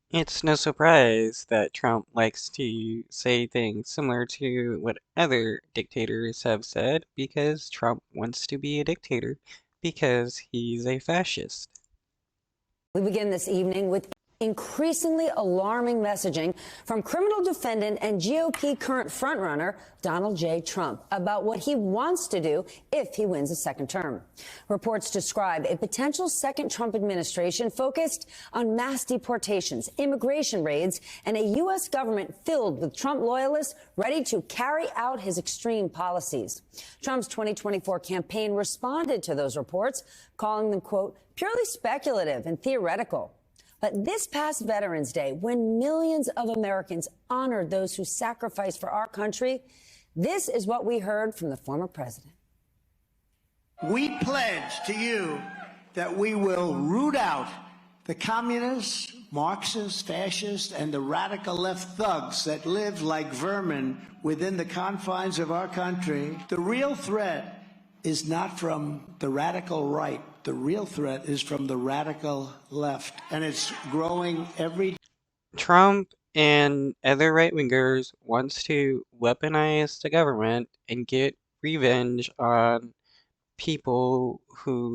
It's no surprise that Trump likes to say things similar to what other dictators have said because Trump wants to be a dictator because he's a fascist. We begin this evening with increasingly alarming messaging from criminal defendant and GOP current frontrunner Donald J. Trump about what he wants to do if he wins a second term. Reports describe a potential second Trump administration focused on mass deportations, immigration raids, and a U.S. government filled with Trump loyalists ready to carry out his extreme policies. Trump's 2024 campaign responded to those reports, calling them, quote, purely speculative and theoretical. But this past Veterans Day, when millions of Americans honored those who sacrificed for our country, this is what we heard from the former president. We pledge to you that we will root out the communists, Marxists, fascists, and the radical left thugs that live like vermin within the confines of our country. The real threat is not from the radical right. The real threat is from the radical left, and it's growing every day. Trump and other right-wingers wants to weaponize the government and get revenge on people who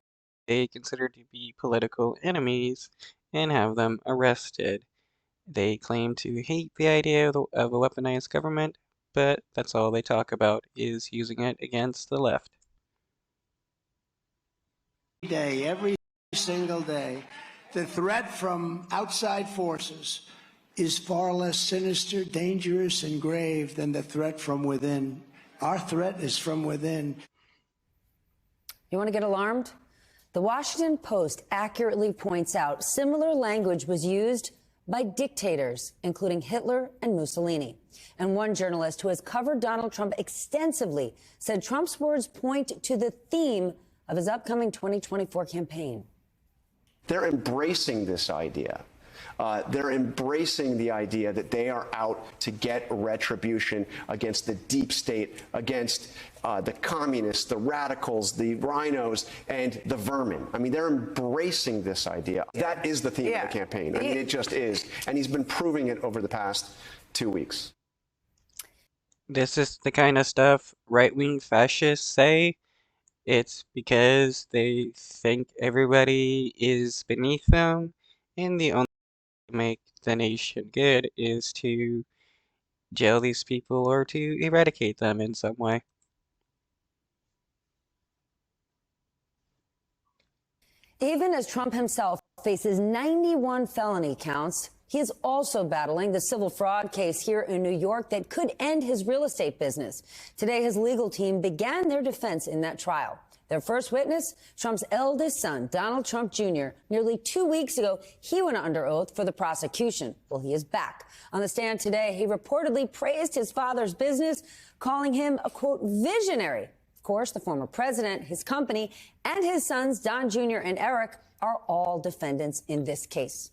they consider to be political enemies and have them arrested. They claim to hate the idea of a weaponized government, but that's all they talk about is using it against the left. Every single day, the threat from outside forces is far less sinister, dangerous, and grave than the threat from within. Our threat is from within. You want to get alarmed? The Washington Post accurately points out similar language was used by dictators, including Hitler and Mussolini. And one journalist who has covered Donald Trump extensively said Trump's words point to the theme of his upcoming 2024 campaign. They're embracing this idea. They're embracing the idea that they are out to get retribution against the deep state, against the communists, the radicals, the rhinos, and the vermin. I mean, they're embracing this idea. That is the theme of the campaign. I mean, it just is. And he's been proving it over the past 2 weeks. This is the kind of stuff right-wing fascists say. It's because they think everybody is beneath them, and the only way to make the nation good is to jail these people or to eradicate them in some way. Even as Trump himself faces 91 felony counts, he is also battling the civil fraud case here in New York that could end his real estate business. Today, his legal team began their defense in that trial. Their first witness, Trump's eldest son, Donald Trump Jr. Nearly 2 weeks ago, he went under oath for the prosecution. Well, he is back. On the stand today, he reportedly praised his father's business, calling him a, quote, visionary. Of course, the former president, his company, and his sons, Don Jr. and Eric, are all defendants in this case.